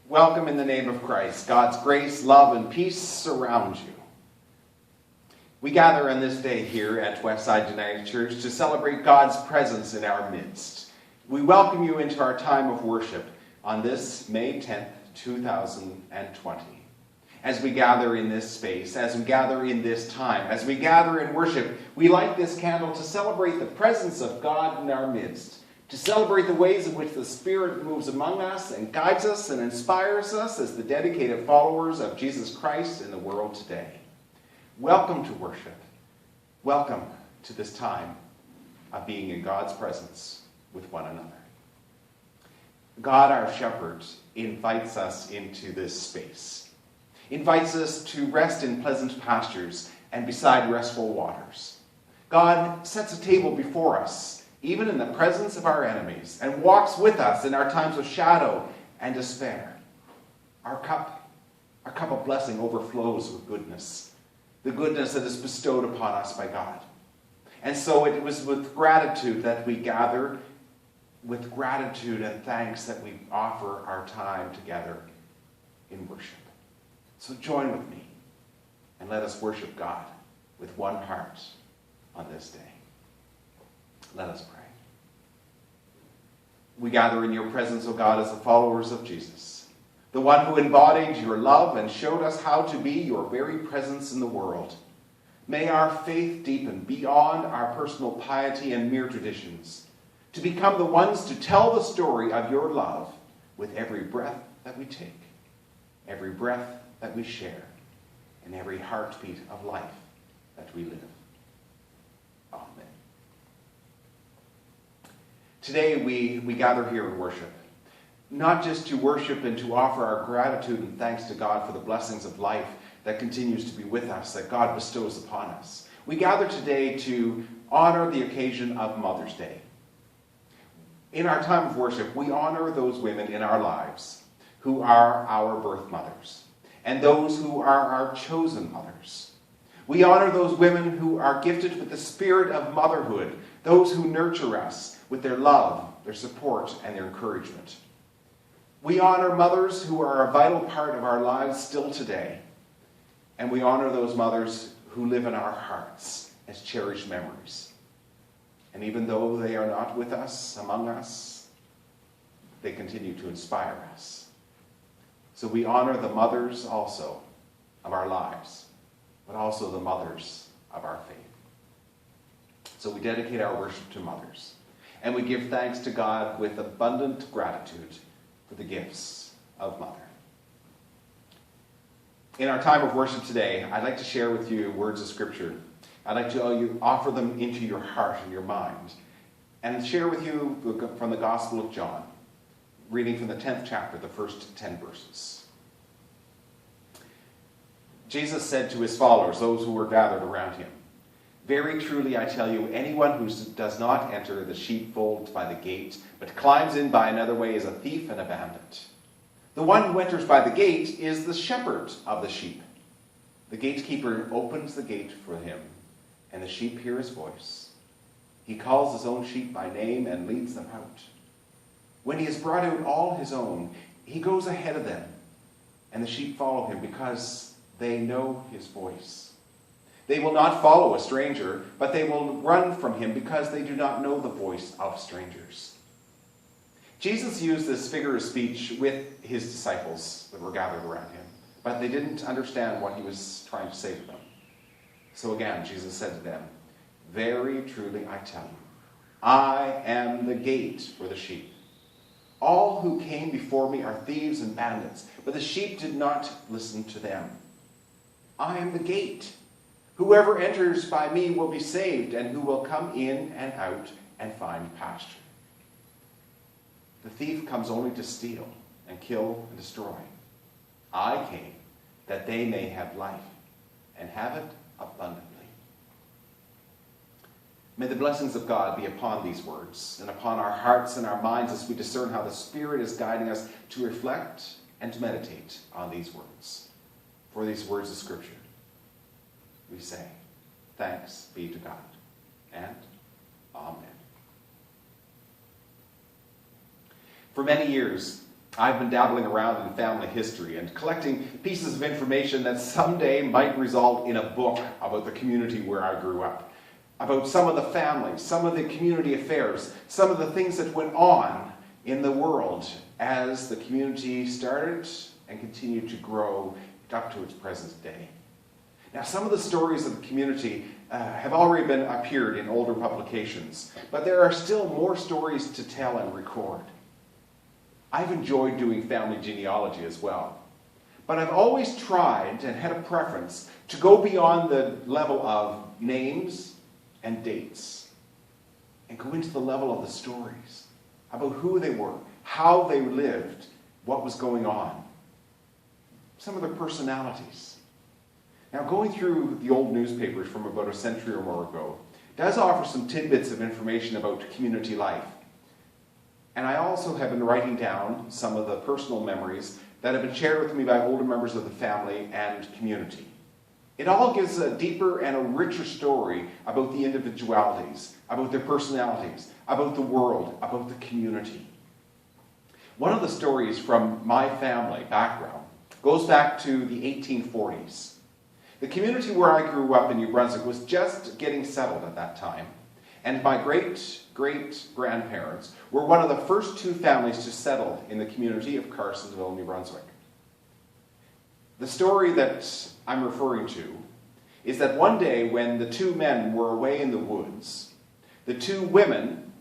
Welcome in the name of Christ. God's grace, love, and peace surround you. We gather on this day here at Westside United Church to celebrate God's presence in our midst. We welcome you into our time of worship on this May 10th, 2020. As we gather in this space, as we gather in this time, as we gather in worship, we light this candle to celebrate the presence of God in our midst, to celebrate the ways in which the Spirit moves among us and guides us and inspires us as the dedicated followers of Jesus Christ in the world today. Welcome to worship. Welcome to this time of being in God's presence with one another. God, our shepherd, invites us into this space, invites us to rest in pleasant pastures and beside restful waters. God sets a table before us, even in the presence of our enemies, and walks with us in our times of shadow and despair. Our cup of blessing overflows with goodness, the goodness that is bestowed upon us by God. And so it was with gratitude that we gather, with gratitude and thanks that we offer our time together in worship. So join with me and let us worship God with one heart on this day. Let us pray. We gather in your presence, O God, as the followers of Jesus, the one who embodied your love and showed us how to be your very presence in the world. May our faith deepen beyond our personal piety and mere traditions, to become the ones to tell the story of your love with every breath that we take, every breath that we share, and every heartbeat of life that we live. Amen. Today we gather here in worship, not just to worship and to offer our gratitude and thanks to God for the blessings of life that continues to be with us, that God bestows upon us. We gather today to honor the occasion of Mother's Day. In our time of worship, we honor those women in our lives who are our birth mothers, and those who are our chosen mothers. We honor those women who are gifted with the spirit of motherhood, those who nurture us with their love, their support, and their encouragement. We honor mothers who are a vital part of our lives still today, and we honor those mothers who live in our hearts as cherished memories. And even though they are not with us, among us, they continue to inspire us. So we honor the mothers also of our lives, but also the mothers of our faith. So we dedicate our worship to mothers, and we give thanks to God with abundant gratitude for the gifts of mother. In our time of worship today, I'd like to share with you words of Scripture. I'd like to offer them into your heart and your mind, and share with you from the Gospel of John, reading from the 10th chapter, the first 10 verses. Jesus said to his followers, those who were gathered around him, "Very truly I tell you, anyone who does not enter the sheepfold by the gate, but climbs in by another way is a thief and a bandit. The one who enters by the gate is the shepherd of the sheep. The gatekeeper opens the gate for him, and the sheep hear his voice. He calls his own sheep by name and leads them out. When he has brought out all his own, he goes ahead of them, and the sheep follow him because they know his voice. They will not follow a stranger, but they will run from him because they do not know the voice of strangers." Jesus used this figure of speech with his disciples that were gathered around him, but they didn't understand what he was trying to say to them. So again, Jesus said to them, "Very truly I tell you, I am the gate for the sheep. All who came before me are thieves and bandits, but the sheep did not listen to them. I am the gate. Whoever enters by me will be saved, and who will come in and out and find pasture. The thief comes only to steal and kill and destroy. I came that they may have life and have it abundantly." May the blessings of God be upon these words and upon our hearts and our minds as we discern how the Spirit is guiding us to reflect and to meditate on these words. For these words of Scripture, we say, thanks be to God, and amen. For many years, I've been dabbling around in family history and collecting pieces of information that someday might result in a book about the community where I grew up, about some of the families, some of the community affairs, some of the things that went on in the world as the community started and continued to grow up to its present day. Now, some of the stories of the community have already appeared in older publications, but there are still more stories to tell and record. I've enjoyed doing family genealogy as well, but I've always tried and had a preference to go beyond the level of names and dates and go into the level of the stories about who they were, how they lived, what was going on, some of their personalities. Now, going through the old newspapers from about a century or more ago does offer some tidbits of information about community life. And I also have been writing down some of the personal memories that have been shared with me by older members of the family and community. It all gives a deeper and a richer story about the individualities, about their personalities, about the world, about the community. One of the stories from my family background goes back to the 1840s. The community where I grew up in New Brunswick was just getting settled at that time, and my great-great-grandparents were one of the first two families to settle in the community of Carsonville, New Brunswick. The story that I'm referring to is that one day when the two men were away in the woods, the two women,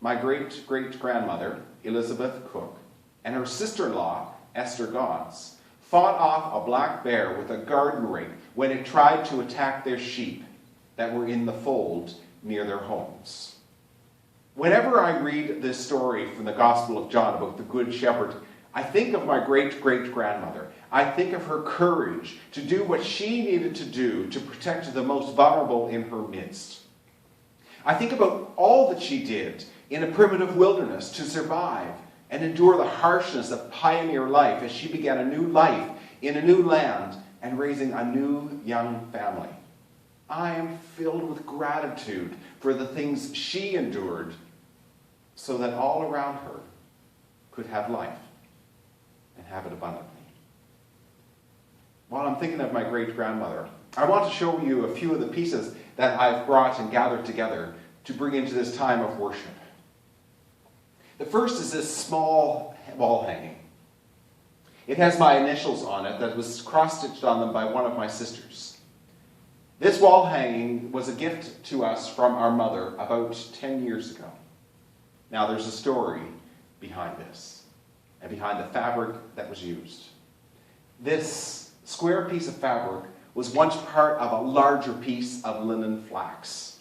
my great-great-grandmother, Elizabeth Cook, and her sister-in-law, Esther Gons, fought off a black bear with a garden rake when it tried to attack their sheep that were in the fold near their homes. Whenever I read this story from the Gospel of John about the Good Shepherd, I think of my great-great-grandmother. I think of her courage to do what she needed to do to protect the most vulnerable in her midst. I think about all that she did in a primitive wilderness to survive and endure the harshness of pioneer life as she began a new life in a new land and raising a new young family. I am filled with gratitude for the things she endured so that all around her could have life and have it abundantly. While I'm thinking of my great-grandmother, I want to show you a few of the pieces that I've brought and gathered together to bring into this time of worship. The first is this small wall hanging. It has my initials on it that was cross-stitched on them by one of my sisters. This wall hanging was a gift to us from our mother about 10 years ago. Now there's a story behind this and behind the fabric that was used. This square piece of fabric was once part of a larger piece of linen flax.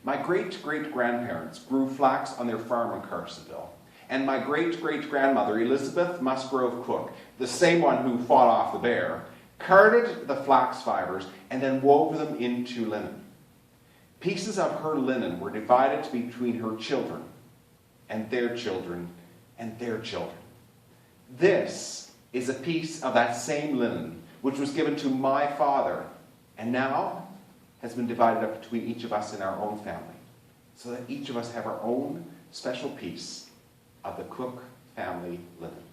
My great-great-grandparents grew flax on their farm in Carsonville, and my great-great-grandmother, Elizabeth Musgrove Cook, the same one who fought off the bear, carded the flax fibers and then wove them into linen. Pieces of her linen were divided between her children and their children and their children. This is a piece of that same linen which was given to my father and now has been divided up between each of us in our own family so that each of us have our own special piece of the Cook family linen.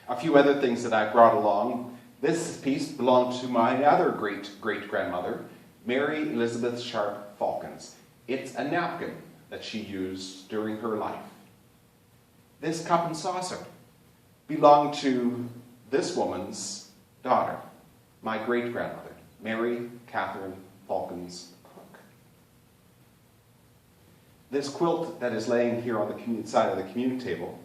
A few other things that I brought along. This piece belonged to my other great-great-grandmother, Mary Elizabeth Sharp Falcons. It's a napkin that she used during her life. This cup and saucer belonged to this woman's daughter, my great-grandmother, Mary Catherine Falcons Cook. This quilt that is laying here on the side of the communion table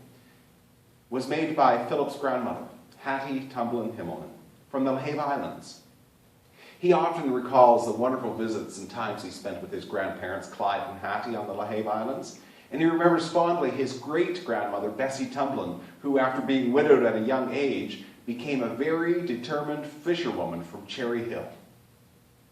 was made by Philip's grandmother, Hattie Tumblin Himmelman, from the LaHave Islands. He often recalls the wonderful visits and times he spent with his grandparents, Clyde and Hattie, on the LaHave Islands. And he remembers fondly his great-grandmother, Bessie Tumblin, who, after being widowed at a young age, became a very determined fisherwoman from Cherry Hill.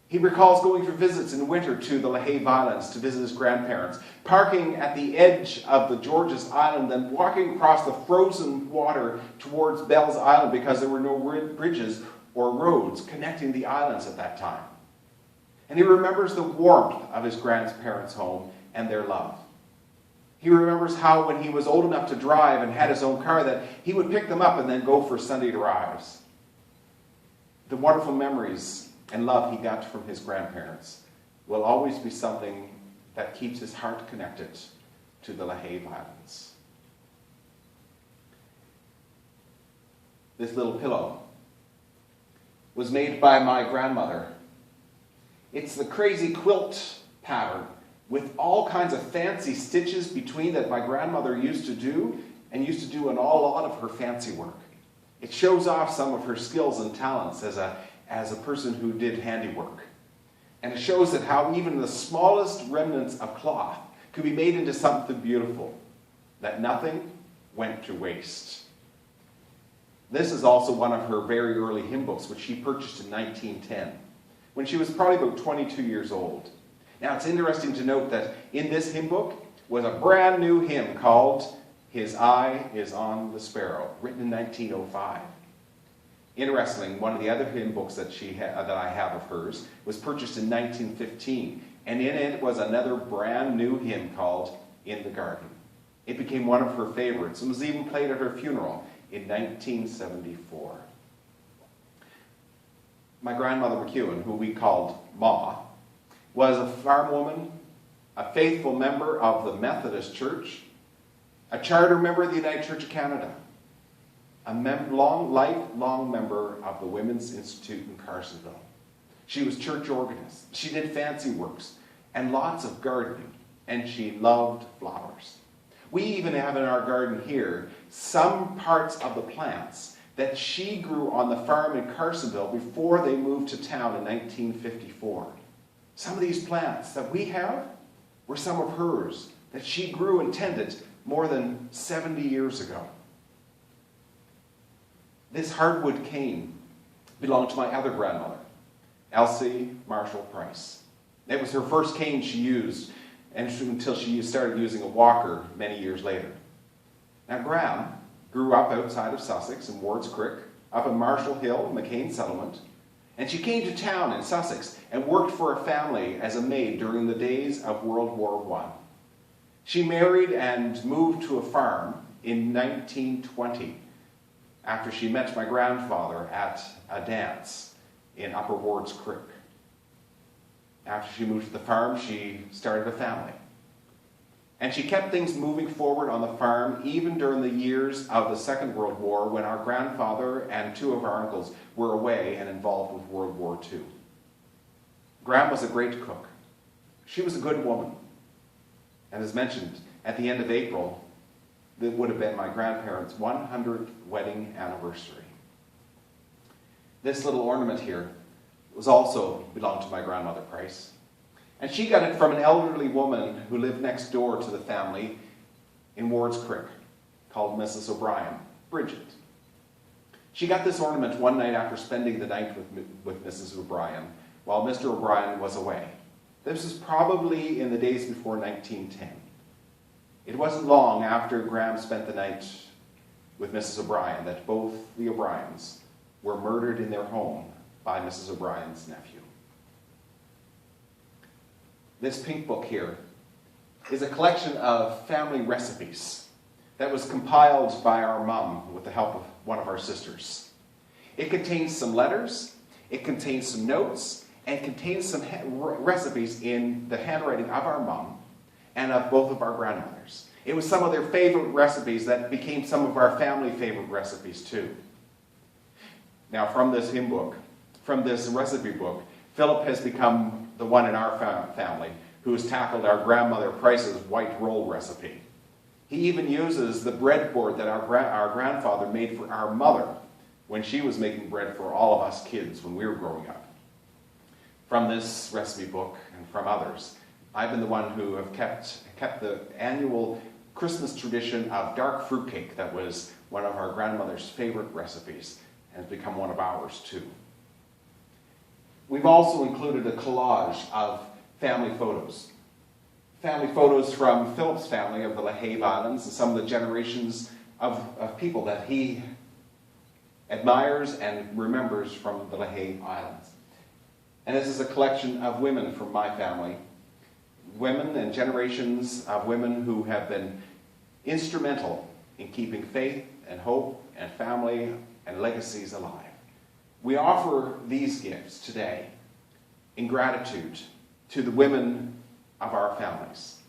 He recalls going for visits in winter to the LaHave Islands to visit his grandparents, parking at the edge of the Georges Island, then walking across the frozen water towards Bell's Island because there were no bridges or roads connecting the islands at that time. And he remembers the warmth of his grandparents' home and their love. He remembers how when he was old enough to drive and had his own car that he would pick them up and then go for Sunday drives. The wonderful memories and love he got from his grandparents will always be something that keeps his heart connected to the LaHave Islands. This little pillow was made by my grandmother. It's the crazy quilt pattern with all kinds of fancy stitches between that my grandmother used to do and used to do in a lot of her fancy work. It shows off some of her skills and talents as a person who did handiwork. And it shows that how even the smallest remnants of cloth could be made into something beautiful, that nothing went to waste. This is also one of her very early hymn books, which she purchased in 1910, when she was probably about 22 years old. Now, it's interesting to note that in this hymn book was a brand new hymn called His Eye is on the Sparrow, written in 1905. Interestingly, one of the other hymn books that I have of hers was purchased in 1915, and in it was another brand new hymn called In the Garden. It became one of her favorites and was even played at her funeral in 1974. My grandmother McEwen, who we called Ma, was a farm woman, a faithful member of the Methodist Church, a charter member of the United Church of Canada, a lifelong member of the Women's Institute in Carsonville. She was church organist. She did fancy works and lots of gardening, and she loved flowers. We even have in our garden here some parts of the plants that she grew on the farm in Carsonville before they moved to town in 1954. Some of these plants that we have were some of hers that she grew and tended more than 70 years ago. This hardwood cane belonged to my other grandmother, Elsie Marshall Price. It was her first cane she used until she started using a walker many years later. Now, Graham grew up outside of Sussex in Wards Creek, up in Marshall Hill, McCain Settlement, and she came to town in Sussex and worked for a family as a maid during the days of World War I. She married and moved to a farm in 1920 after she met my grandfather at a dance in Upper Wards Creek. After she moved to the farm, she started a family. And she kept things moving forward on the farm even during the years of the Second World War when our grandfather and two of our uncles were away and involved with World War II. Gram was a great cook. She was a good woman. And as mentioned, at the end of April, that would have been my grandparents' 100th wedding anniversary. This little ornament here was also belonged to my grandmother Price. And she got it from an elderly woman who lived next door to the family in Wards Creek, called Mrs. O'Brien, Bridget. She got this ornament one night after spending the night with Mrs. O'Brien while Mr. O'Brien was away. This was probably in the days before 1910. It wasn't long after Graham spent the night with Mrs. O'Brien that both the O'Briens were murdered in their home by Mrs. O'Brien's nephew. This pink book here is a collection of family recipes that was compiled by our mom with the help of one of our sisters. It contains some letters, it contains some notes, and it contains some recipes in the handwriting of our mom and of both of our grandmothers. It was some of their favorite recipes that became some of our family favorite recipes too. Now, from this hymn book, from this recipe book, Philip has become the one in our family who has tackled our grandmother Price's white roll recipe. He even uses the breadboard that our grandfather made for our mother when she was making bread for all of us kids when we were growing up. From this recipe book and from others, I've been the one who have kept the annual Christmas tradition of dark fruitcake that was one of our grandmother's favorite recipes and has become one of ours too. We've also included a collage of family photos. Family photos from Philip's family of the LaHave Islands and some of the generations of people that he admires and remembers from the LaHave Islands. And this is a collection of women from my family women and generations of women who have been instrumental in keeping faith and hope and family and legacies alive. We offer these gifts today in gratitude to the women of our families.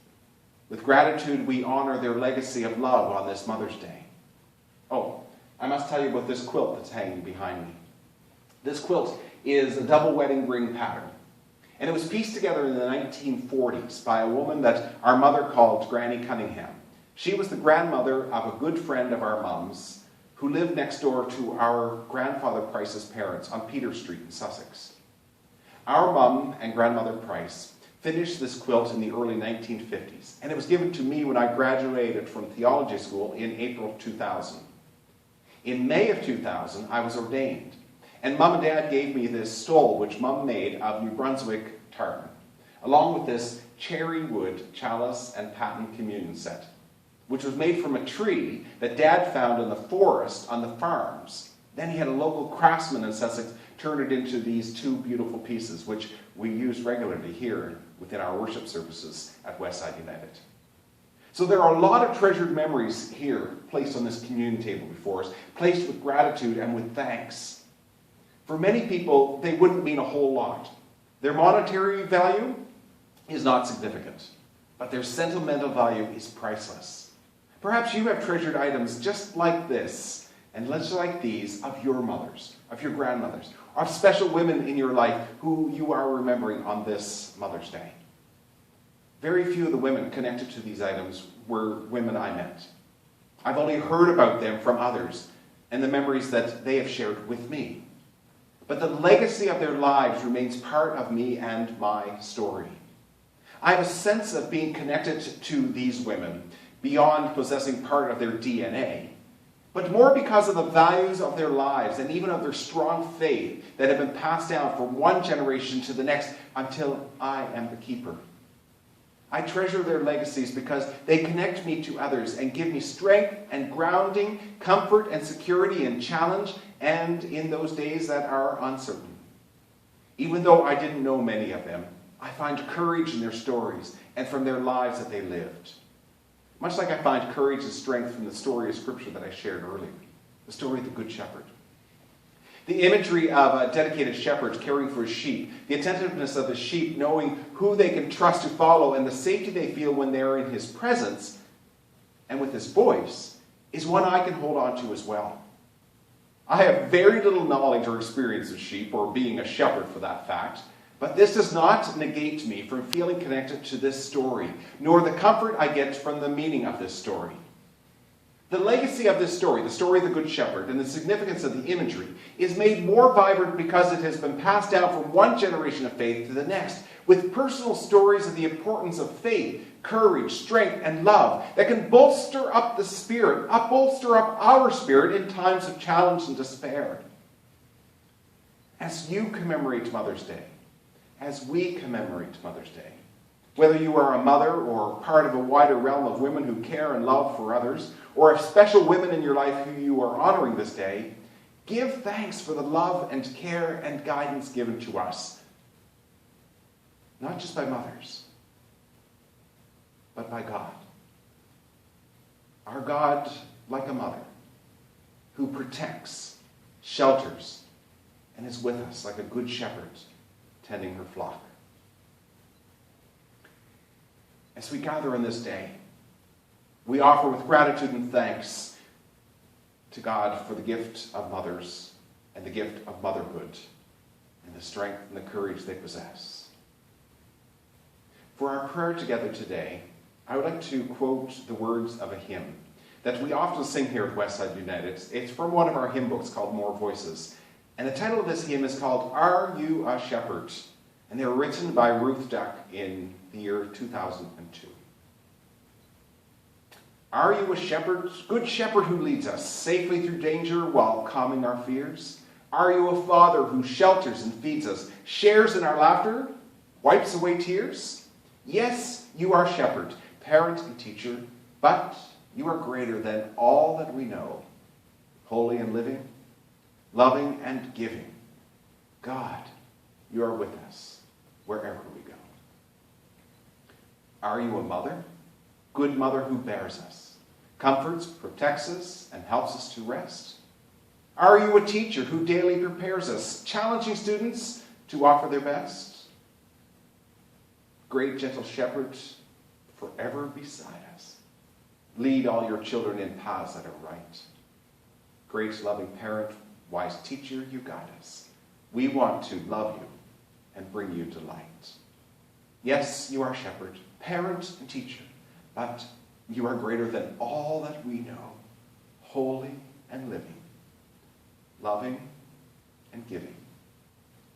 With gratitude, we honor their legacy of love on this Mother's Day. Oh, I must tell you about this quilt that's hanging behind me. This quilt is a double wedding ring pattern. And it was pieced together in the 1940s by a woman that our mother called Granny Cunningham. She was the grandmother of a good friend of our mum's who lived next door to our grandfather Price's parents on Peter Street in Sussex. Our mum and grandmother Price finished this quilt in the early 1950s, and it was given to me when I graduated from theology school in April 2000. In May of 2000, I was ordained, and Mum and Dad gave me this stole which Mum made of New Brunswick tartan, along with this cherry wood chalice and paten communion set, which was made from a tree that Dad found in the forest on the farms. Then he had a local craftsman in Sussex turn it into these two beautiful pieces, which we use regularly here within our worship services at Westside United. So there are a lot of treasured memories here placed on this communion table before us, placed with gratitude and with thanks. For many people, they wouldn't mean a whole lot. Their monetary value is not significant, but their sentimental value is priceless. Perhaps you have treasured items just like this, and just like these, of your mothers, of your grandmothers, of special women in your life who you are remembering on this Mother's Day. Very few of the women connected to these items were women I met. I've only heard about them from others and the memories that they have shared with me. But the legacy of their lives remains part of me and my story. I have a sense of being connected to these women beyond possessing part of their DNA, but more because of the values of their lives and even of their strong faith that have been passed down from one generation to the next until I am the keeper. I treasure their legacies because they connect me to others and give me strength and grounding, comfort and security in challenge and in those days that are uncertain. Even though I didn't know many of them, I find courage in their stories and from their lives that they lived. Much like I find courage and strength from the story of Scripture that I shared earlier, the story of the Good Shepherd. The imagery of a dedicated shepherd caring for his sheep, the attentiveness of the sheep knowing who they can trust to follow, and the safety they feel when they're in his presence and with his voice, is one I can hold on to as well. I have very little knowledge or experience of sheep, or being a shepherd for that fact, but this does not negate me from feeling connected to this story, nor the comfort I get from the meaning of this story. The legacy of this story, the story of the Good Shepherd, and the significance of the imagery is made more vibrant because it has been passed down from one generation of faith to the next, with personal stories of the importance of faith, courage, strength, and love that can bolster up the spirit, bolster up our spirit in times of challenge and despair. As you commemorate Mother's Day, as we commemorate Mother's Day, whether you are a mother or part of a wider realm of women who care and love for others, or have special women in your life who you are honoring this day, give thanks for the love and care and guidance given to us. Not just by mothers, but by God. Our God, like a mother, who protects, shelters, and is with us like a good shepherd tending her flock. As we gather on this day, we offer with gratitude and thanks to God for the gift of mothers and the gift of motherhood and the strength and the courage they possess. For our prayer together today, I would like to quote the words of a hymn that we often sing here at Westside United. It's from one of our hymn books called More Voices. And the title of this hymn is called Are You a Shepherd? And they were written by Ruth Duck in the year 2002. Are you a shepherd, good shepherd who leads us safely through danger while calming our fears? Are you a father who shelters and feeds us, shares in our laughter, wipes away tears? Yes, you are shepherd, parent and teacher, but you are greater than all that we know, holy and living, loving and giving. God, you are with us wherever we go. Are you a mother? Good mother who bears us, comforts, protects us, and helps us to rest? Are you a teacher who daily prepares us, challenging students to offer their best? Great gentle shepherd, forever beside us, lead all your children in paths that are right. Great loving parent, wise teacher, you guide us. We want to love you and bring you delight. Yes, you are shepherd, parent, and teacher, but you are greater than all that we know, holy and living, loving and giving.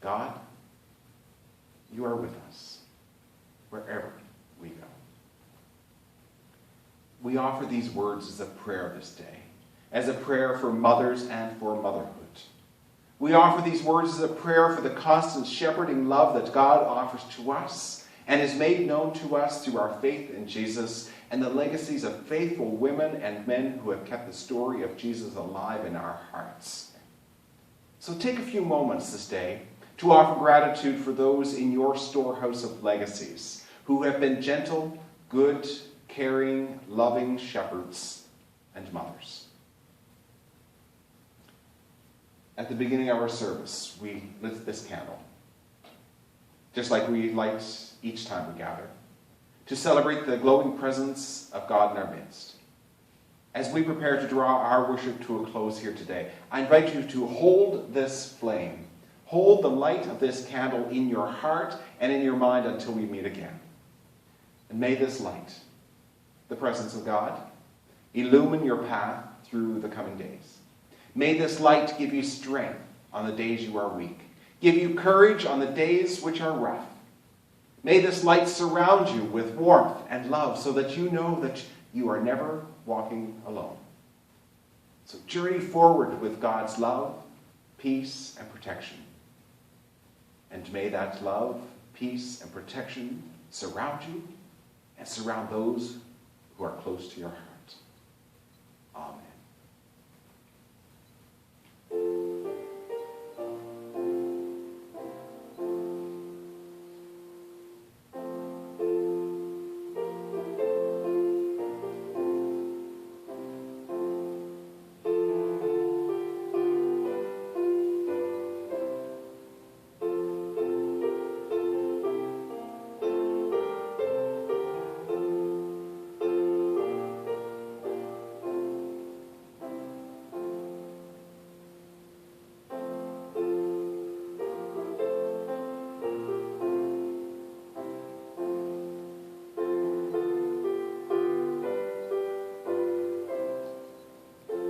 God, you are with us wherever we go. We offer these words as a prayer this day, as a prayer for mothers and for motherhood. We offer these words as a prayer for the constant shepherding love that God offers to us and is made known to us through our faith in Jesus and the legacies of faithful women and men who have kept the story of Jesus alive in our hearts. So take a few moments this day to offer gratitude for those in your storehouse of legacies who have been gentle, good, caring, loving shepherds and mothers. At the beginning of our service, we lit this candle, just like we light each time we gather, to celebrate the glowing presence of God in our midst. As we prepare to draw our worship to a close here today, I invite you to hold this flame, hold the light of this candle in your heart and in your mind until we meet again. And may this light, the presence of God, illumine your path through the coming days. May this light give you strength on the days you are weak, give you courage on the days which are rough. May this light surround you with warmth and love so that you know that you are never walking alone. So journey forward with God's love, peace, and protection. And may that love, peace, and protection surround you and surround those who are close to your heart. Amen.